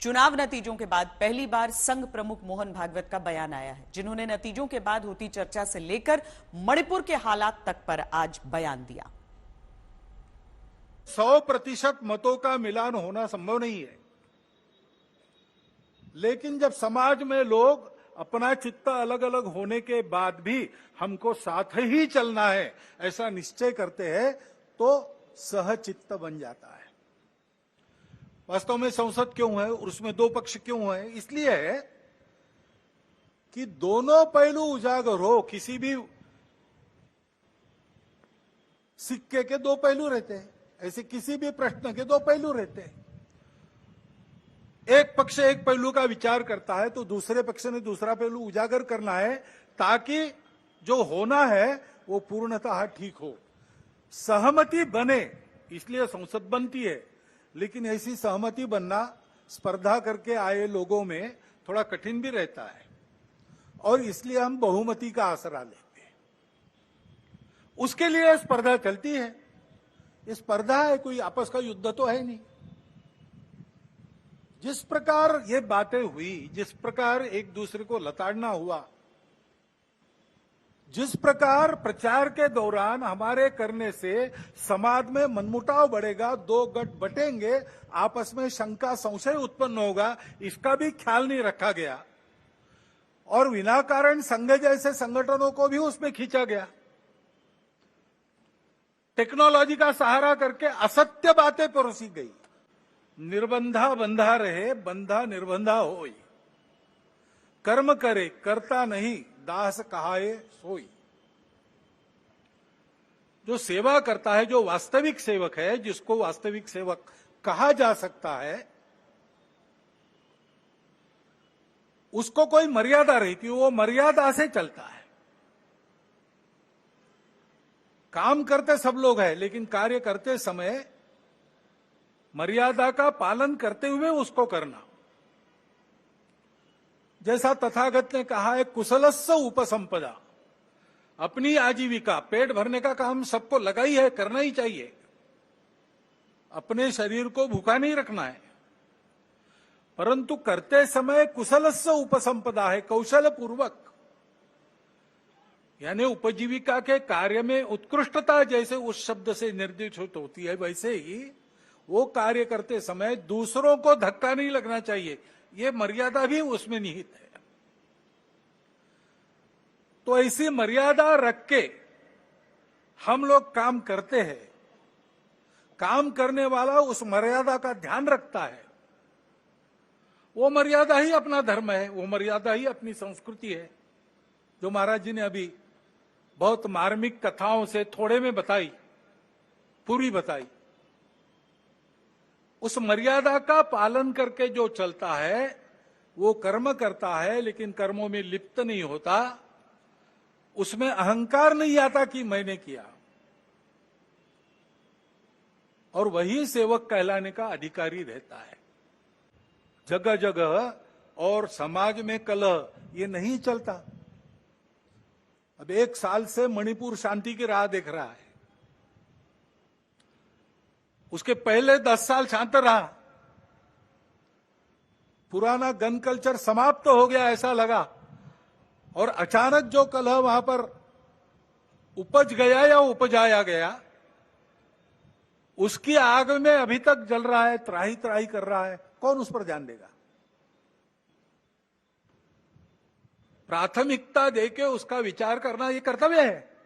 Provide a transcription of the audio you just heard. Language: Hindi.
चुनाव नतीजों के बाद पहली बार संघ प्रमुख मोहन भागवत का बयान आया है, जिन्होंने नतीजों के बाद होती चर्चा से लेकर मणिपुर के हालात तक पर आज बयान दिया। 100% मतों का मिलान होना संभव नहीं है, लेकिन जब समाज में लोग अपना चित्त अलग अलग होने के बाद भी हमको साथ ही चलना है ऐसा निश्चय करते हैं तो सहचित्त बन जाता है। वास्तव में संसद क्यों है और उसमें दो पक्ष क्यों है? इसलिए है कि दोनों पहलू उजागर हो। किसी भी सिक्के के दो पहलू रहते हैं, ऐसे किसी भी प्रश्न के दो पहलू रहते हैं। एक पक्ष एक पहलू का विचार करता है तो दूसरे पक्ष ने दूसरा पहलू उजागर करना है ताकि जो होना है वो पूर्णतः ठीक हो, सहमति बने। इसलिए संसद बनती है, लेकिन ऐसी सहमति बनना स्पर्धा करके आए लोगों में थोड़ा कठिन भी रहता है और इसलिए हम बहुमति का आसरा लेते हैं। उसके लिए स्पर्धा चलती है। ये स्पर्धा है, कोई आपस का युद्ध तो है नहीं। जिस प्रकार ये बातें हुई, जिस प्रकार एक दूसरे को लताड़ना हुआ, जिस प्रकार प्रचार के दौरान हमारे करने से समाज में मनमुटाव बढ़ेगा, दो गठ बटेंगे, आपस में शंका संशय उत्पन्न होगा, इसका भी ख्याल नहीं रखा गया और विनाकारण संघ जैसे संगठनों को भी उसमें खींचा गया। टेक्नोलॉजी का सहारा करके असत्य बातें परोसी गई। निर्बंधा बंधा रहे, बंधा निर्बंधा होई। कर्म करे करता नहीं, दास कहाए सोई। जो सेवा करता है, जो वास्तविक सेवक है, जिसको वास्तविक सेवक कहा जा सकता है, उसको कोई मर्यादा रहती है, वो मर्यादा से चलता है। काम करते सब लोग हैं, लेकिन कार्य करते समय मर्यादा का पालन करते हुए उसको करना। जैसा तथागत ने कहा है, कुशलस्य उपसंपदा। अपनी आजीविका, पेट भरने का काम सबको लगा ही है, करना ही चाहिए। अपने शरीर को भूखा नहीं रखना है, परंतु करते समय कुशलस्य उपसंपदा है, कौशल पूर्वक। यानी उपजीविका के कार्य में उत्कृष्टता जैसे उस शब्द से निर्देशित होती है, वैसे ही वो कार्य करते समय दूसरों को धक्का नहीं लगना चाहिए, ये मर्यादा भी उसमें निहित है। तो ऐसी मर्यादा रख के हम लोग काम करते हैं। काम करने वाला उस मर्यादा का ध्यान रखता है। वो मर्यादा ही अपना धर्म है, वो मर्यादा ही अपनी संस्कृति है, जो महाराज जी ने अभी बहुत मार्मिक कथाओं से थोड़े में बताई, पूरी बताई। उस मर्यादा का पालन करके जो चलता है वो कर्म करता है, लेकिन कर्मों में लिप्त नहीं होता। उसमें अहंकार नहीं आता कि मैंने किया, और वही सेवक कहलाने का अधिकारी रहता है। जगह जगह और समाज में कलह ये नहीं चलता। अब 1 साल से मणिपुर शांति की राह देख रहा है। उसके पहले 10 साल शांत रहा। पुराना गन कल्चर समाप्त हो गया ऐसा लगा, और अचानक जो कलह वहां पर उपज गया या उपजाया गया, उसकी आग में अभी तक जल रहा है, त्राही त्राही कर रहा है। कौन उस पर ध्यान देगा? प्राथमिकता देके उसका विचार करना ये कर्तव्य है।